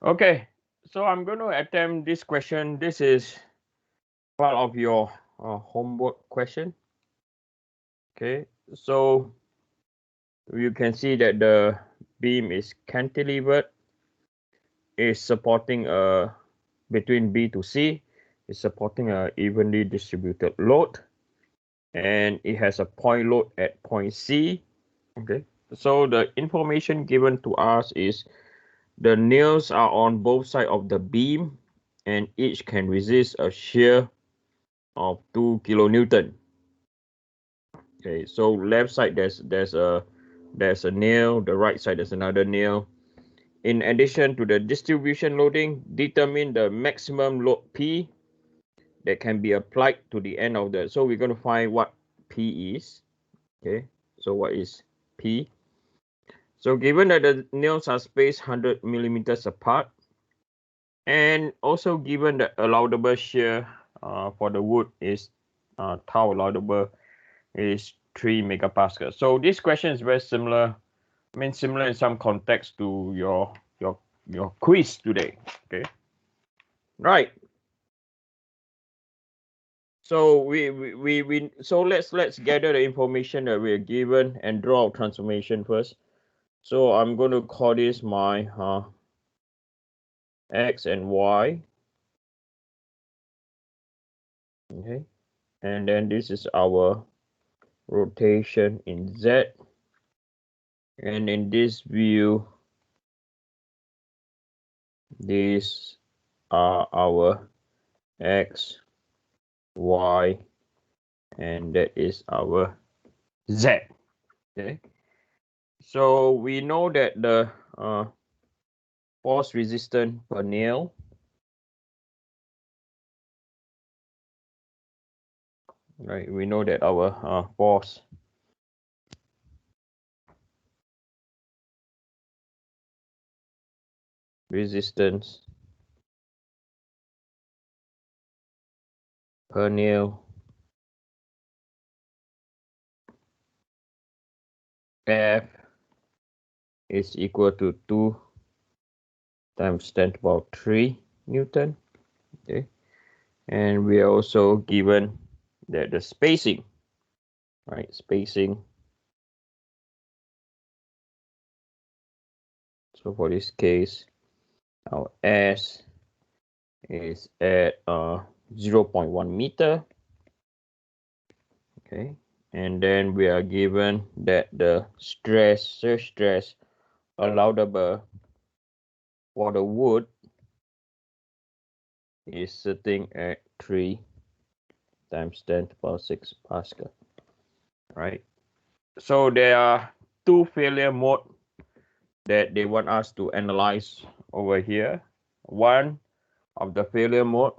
Okay, so I'm going to attempt this question. This is part of your homework question. Okay, so you can see that the beam is cantilevered, is supporting a between B to C, is supporting a evenly distributed load, and it has a point load at point C. Okay, so the information given to us is the nails are on both sides of the beam, and each can resist a shear of 2 kilonewton. Okay, so left side there's a nail, the right side there's another nail. In addition to the distribution loading, determine the maximum load P that can be applied to the end of the. So we're going to find what P is. Okay, so what is P? So given that the nails are spaced 100 millimeters apart, and also given the allowable shear for the wood is tau allowable is 3 megapascal. So this question is very similar. I mean, similar in some context to your quiz today. Okay, right. So so let's gather the information that we're given and draw a transformation first. So I'm going to call this my x and y. Okay, and then this is our rotation in z. And in this view, these are our x, y, and that is our z. Okay, so we know that the force resistance per nail right, we know that our force resistance per nail F is equal to 2 times 10 to the power 3 Newton. Okay, and we are also given that the spacing, right, spacing. So for this case, our S is at 0.1 meter. Okay, and then we are given that the surge stress allowable for the wood is sitting at 3 times 10 to the power 6 Pascal. Right. So there are two failure mode that they want us to analyze over here. One of the failure mode.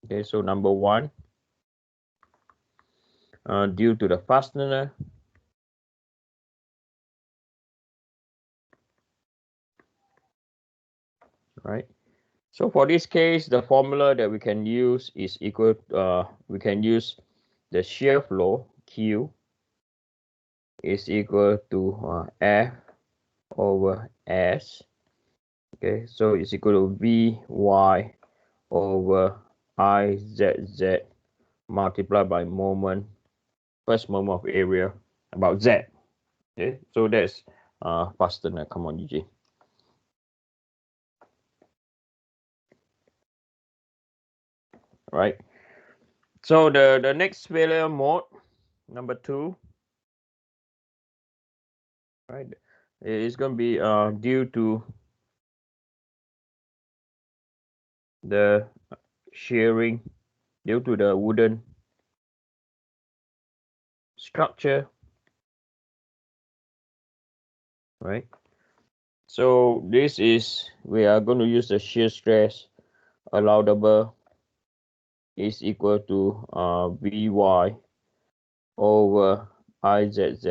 Okay, so number one, due to the fastener. Right. So for this case, the formula that we can use is equal. We can use the shear flow Q is equal to F over S. Okay, so it's equal to Vy over Izz multiplied by moment, first moment of area about Z. Okay, so that's fastener. Come on, UJ. Right. So the next failure mode, number two, right, is going to be due to the shearing due to the wooden structure, right? So this is, we are going to use the shear stress allowable is equal to Vy over Izz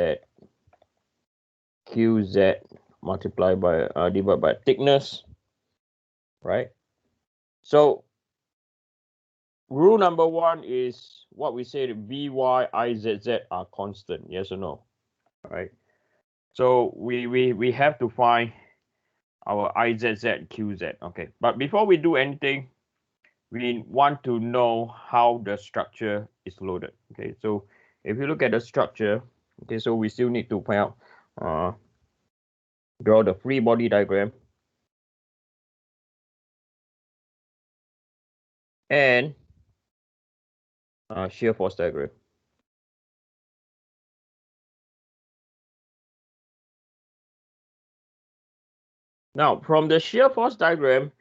Qz multiplied by divided by thickness, right? So rule number one is what we say: Vy, Izz are constant. Yes or no? Right. So we have to find our IZZ, QZ. Okay, but before we do anything, we want to know how the structure is loaded. Okay, so if you look at the structure, okay, so we still need to point out, draw the free body diagram and shear force diagram. Now, from the shear force diagram,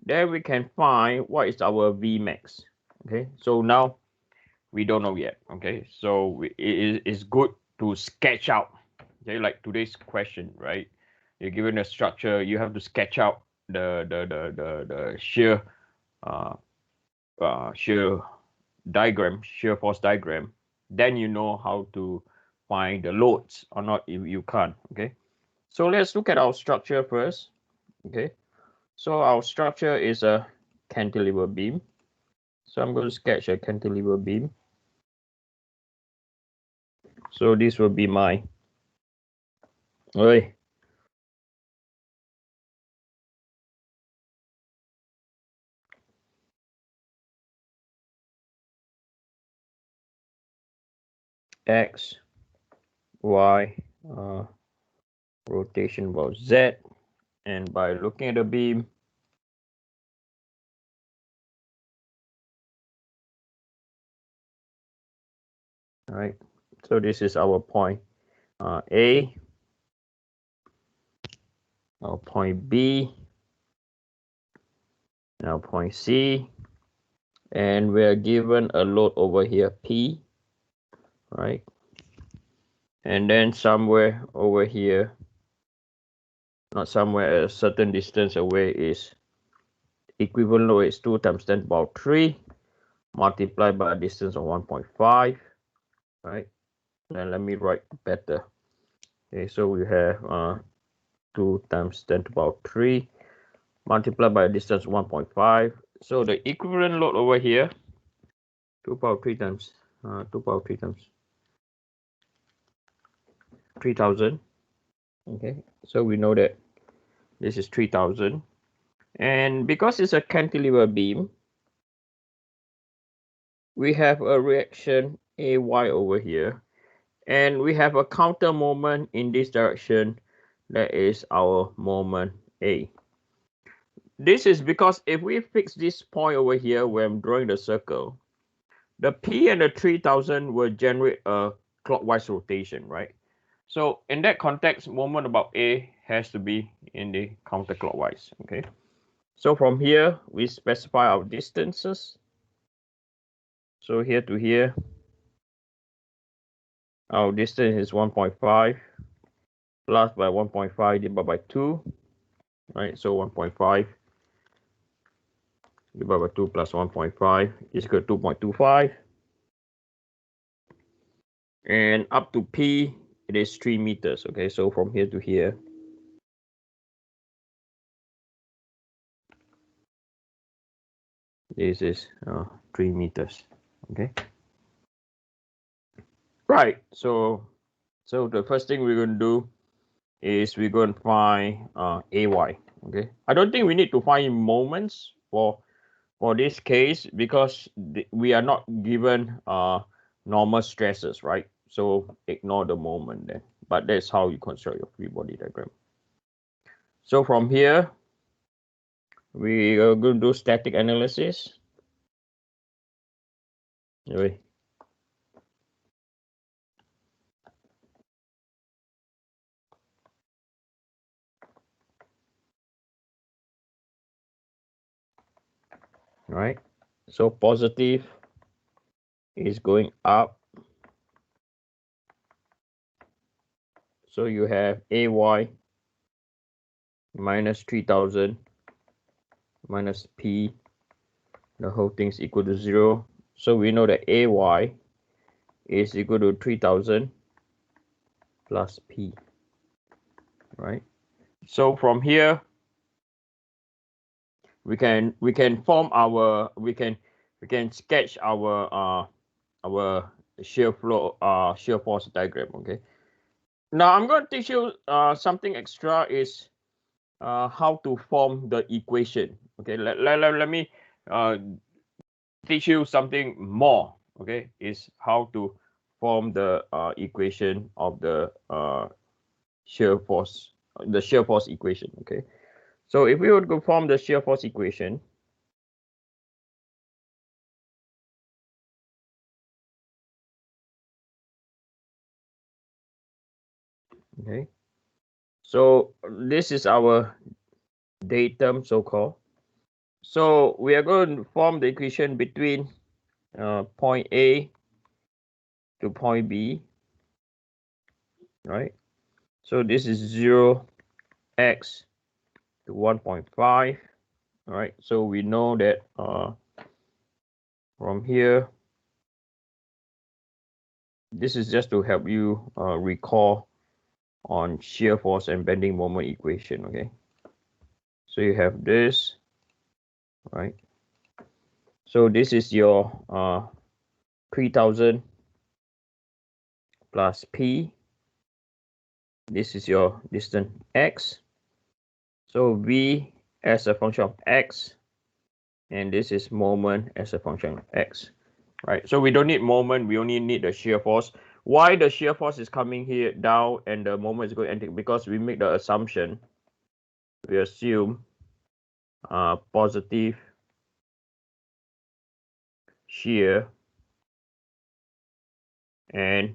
there we can find what is our Vmax. Okay, so now we don't know yet. Okay, so it is good to sketch out. Okay, like today's question, right? You're given a structure, you have to sketch out the shear shear diagram, shear force diagram. Then you know how to find the loads or not if you can't. Okay, so let's look at our structure first. Okay, so our structure is a cantilever beam. So I'm going to sketch a cantilever beam. So this will be my X, Y, rotation about Z, and by looking at the beam, all right, so this is our point A, our point B, now point C, and we're given a load over here P, right? And then somewhere over here, not somewhere, a certain distance away is equivalent load is 2 times 10 to the power 3 multiplied by a distance of 1.5, right? And let me write better. Okay, so we have 2 times 10 to the power 3 multiplied by a distance 1.5. So the equivalent load over here, 2 power 3 times 2 power 3 times 3000. Okay, so we know that this is 3000, and because it's a cantilever beam, we have a reaction AY over here, and we have a counter moment in this direction. That is our moment A. This is because if we fix this point over here where I'm drawing the circle, the P and the 3000 will generate a clockwise rotation, right? So in that context, moment about A has to be in the counterclockwise. Okay, so from here we specify our distances. So here to here, our distance is 1.5 plus by 1.5 divided by 2, right? So 1.5 divided by 2 plus 1.5 is equal to 2.25, and up to P it is 3 meters. Okay, so from here to here, this is 3 meters. Okay, right. So the first thing we're going to do is we're going to find AY. Okay, I don't think we need to find moments for this case because we are not given normal stresses, right? So ignore the moment then. But that's how you construct your free body diagram. So from here, we are going to do static analysis. Anyway. Right, so positive is going up, so you have AY minus 3000 minus P, the whole thing is equal to 0. So we know that AY is equal to 3000 plus P, right? So from here we can form our we can sketch our shear flow shear force diagram. Okay, now I'm going to teach you something extra is how to form the equation. Okay, let me teach you something more. Okay, is how to form the equation of the shear force, equation. Okay, so if we would go form the shear force equation, okay, so this is our datum, so-called. So we are going to form the equation between point A to point B, right? So this is 0x to 1.5, all right? So we know that from here, this is just to help you recall on shear force and bending moment equation, okay? So you have this, right? So this is your 3000 plus P. This is your distance x. So V as a function of x, and this is moment as a function of x, right? So we don't need moment, we only need the shear force. Why the shear force is coming here down and the moment is going to enter? Because we make the assumption, we assume positive shear and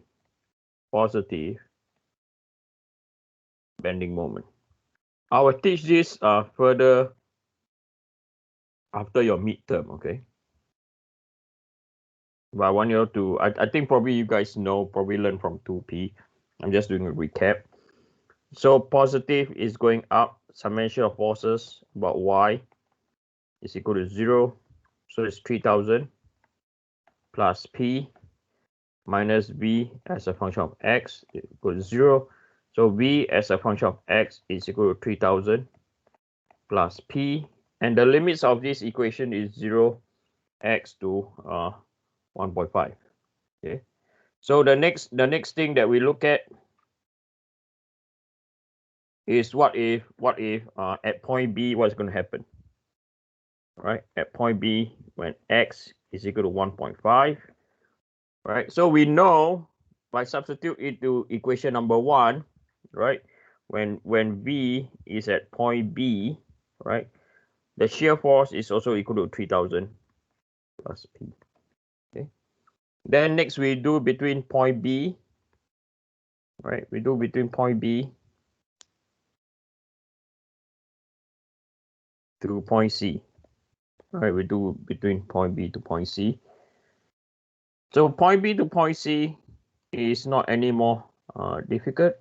positive bending moment. I will teach this further after your midterm, okay? But I want you to, I think probably you guys know, probably learn from 2P. I'm just doing a recap. So positive is going up, summation of forces about y is equal to 0. So it's 3000 plus P minus V as a function of x is equal to 0. So V as a function of x is equal to 3000 plus P. And the limits of this equation is 0x to 1.5. Okay. So the next thing that we look at is what if at point B, what's going to happen? Right, at point B when x is equal to 1.5, right? So we know by substitute into equation number 1, right? When V is at point B, right? The shear force is also equal to 3000 plus P. Okay. Then next we do between point B, right? We do between point B to point C. All right, we do between point B to point C. So point B to point C is not any more difficult.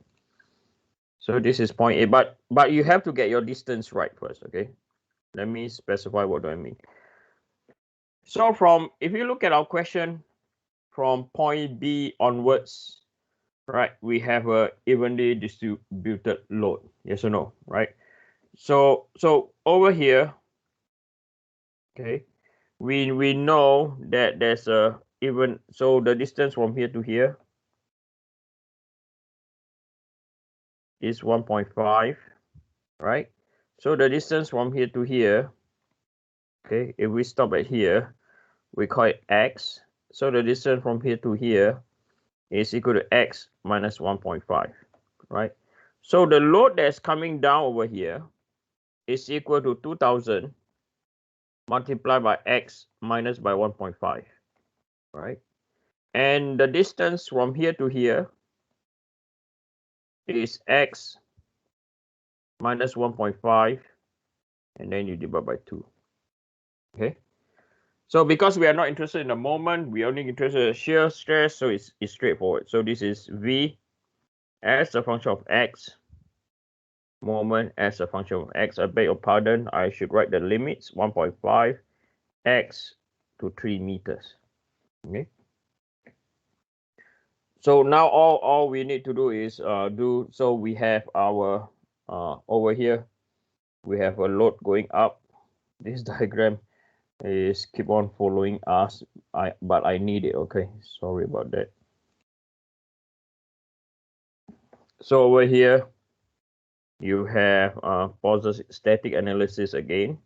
So this is point A, but you have to get your distance right first, okay? Let me specify what do I mean. So if you look at our question, from point B onwards, right, we have a evenly distributed load, yes or no, right? So over here, okay, we know that there's a even, so the distance from here to here is 1.5, right? So the distance from here to here, okay, if we stop at here, we call it x. So the distance from here to here is equal to x minus 1.5, right? So the load that's coming down over here is equal to 2000 multiplied by x minus by 1.5, right? And the distance from here to here is x minus 1.5, and then you divide by 2, okay? So because we are not interested in the moment, we only interested in shear stress, so it's straightforward. So this is V as a function of x, moment as a function of x. I beg your pardon, I should write the limits, 1.5 x to 3 meters. Okay. So now all we need to do is so we have our over here, we have a load going up. This diagram is keep on following us, but I need it, okay? Sorry about that. So over here, You have static analysis again.